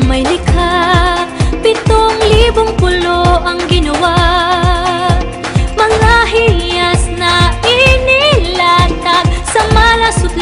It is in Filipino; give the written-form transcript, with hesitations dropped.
may likha, 7,000 pulo ang ginawa. Mga hiyas na inilatag sa malasot